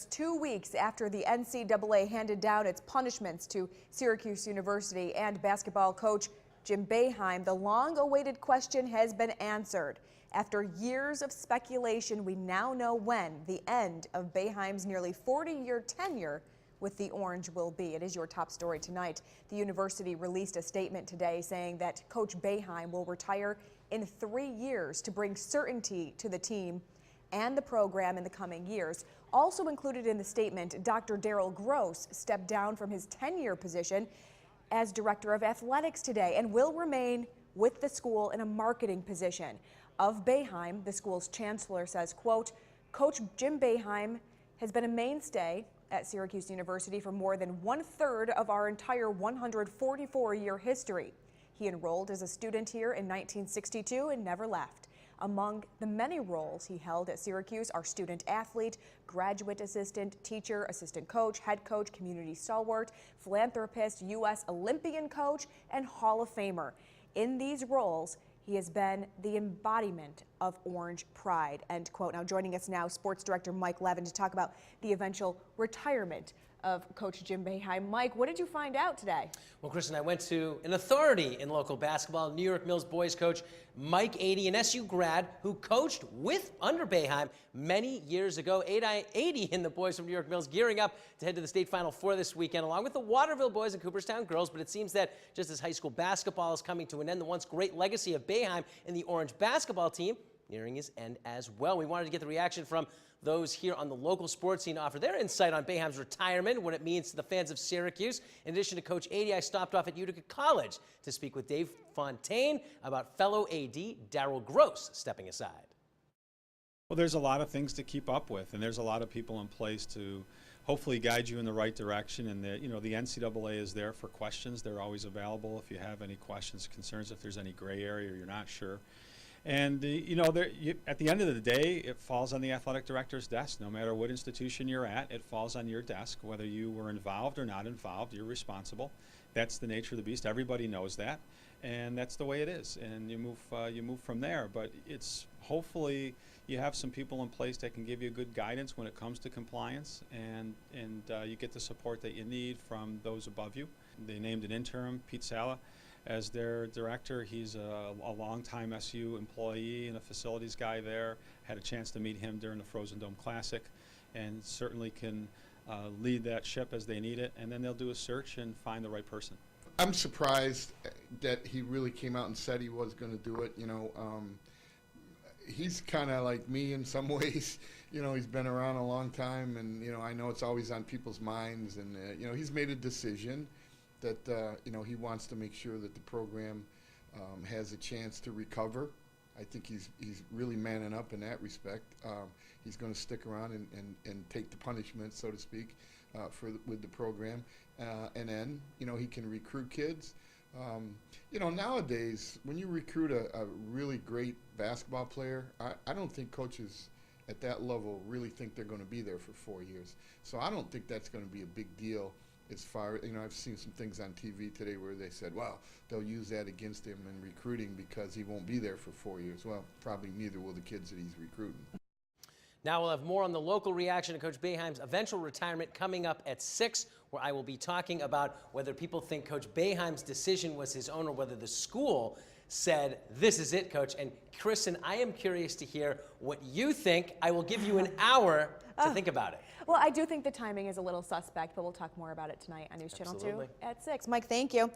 2 weeks after the NCAA handed down its punishments to Syracuse University and basketball coach Jim Boeheim, the long-awaited question has been answered. After years of speculation, we now know when the end of Boeheim's nearly 40-year tenure with the Orange will be. It is your top story tonight. The university released a statement today saying that Coach Boeheim will retire in 3 years to bring certainty to the team and the program in the coming years. Also included in the statement, Dr. Daryl Gross stepped down from his 10-year position as director of athletics today and will remain with the school in a marketing position. Of Boeheim, the school's chancellor says, quote, Coach Jim Boeheim has been a mainstay at Syracuse University for more than 1/3 of our entire 144-year history. He enrolled as a student here in 1962 and never left. Among the many roles he held at Syracuse are student athlete, graduate assistant, teacher, assistant coach, head coach, community stalwart, philanthropist, U.S. Olympian coach, and Hall of Famer. In these roles, he has been the embodiment of Orange pride, end quote. Now joining us now, sports director Mike Levin to talk about the eventual retirement of Coach Jim Boeheim. Mike, what did you find out today? Well, Kristen, I went to an authority in local basketball, New York Mills boys coach Mike Adie, an SU grad who coached under Boeheim many years ago. Adie and the boys from New York Mills gearing up to head to the state final four this weekend, along with the Waterville boys and Cooperstown girls. But it seems that just as high school basketball is coming to an end, the once great legacy of Boeheim and the Orange basketball team nearing his end as well. We wanted to get the reaction from those here on the local sports scene to offer their insight on Boeheim's retirement, what it means to the fans of Syracuse. In addition to Coach Adie, I stopped off at Utica College to speak with Dave Fontaine about fellow AD Daryl Gross stepping aside. Well, there's a lot of things to keep up with, and there's a lot of people in place to hopefully guide you in the right direction. And the NCAA is there for questions. They're always available if you have any questions, concerns, if there's any gray area or you're not sure. And at the end of the day, it falls on the athletic director's desk. No matter what institution you're at, it falls on your desk. Whether you were involved or not involved, you're responsible. That's the nature of the beast. Everybody knows that, and that's the way it is. And you move from there. But it's hopefully you have some people in place that can give you good guidance when it comes to compliance, and you get the support that you need from those above you. They named an interim, Pete Sala, as their director. He's a longtime SU employee and a facilities guy there. Had a chance to meet him during the Frozen Dome Classic, and certainly can lead that ship as they need it. And then they'll do a search and find the right person. I'm surprised that he really came out and said he was going to do it. He's kind of like me in some ways. He's been around a long time, and I know it's always on people's minds. And he's made a decision that he wants to make sure that the program has a chance to recover. I think he's really manning up in that respect. He's going to stick around and take the punishment, so to speak, with the program, and then he can recruit kids. Nowadays when you recruit a really great basketball player, I don't think coaches at that level really think they're going to be there for 4 years. So I don't think that's going to be a big deal. As far, I've seen some things on TV today where they said, well, they'll use that against him in recruiting because he won't be there for 4 years. Well, probably neither will the kids that he's recruiting. Now we'll have more on the local reaction to Coach Boeheim's eventual retirement coming up at 6, where I will be talking about whether people think Coach Boeheim's decision was his own or whether the school said, this is it, Coach. And Kristen, I am curious to hear what you think. I will give you an hour to think about it. Well, I do think the timing is a little suspect, but we'll talk more about it tonight on News Channel 2 at 6. Mike, thank you.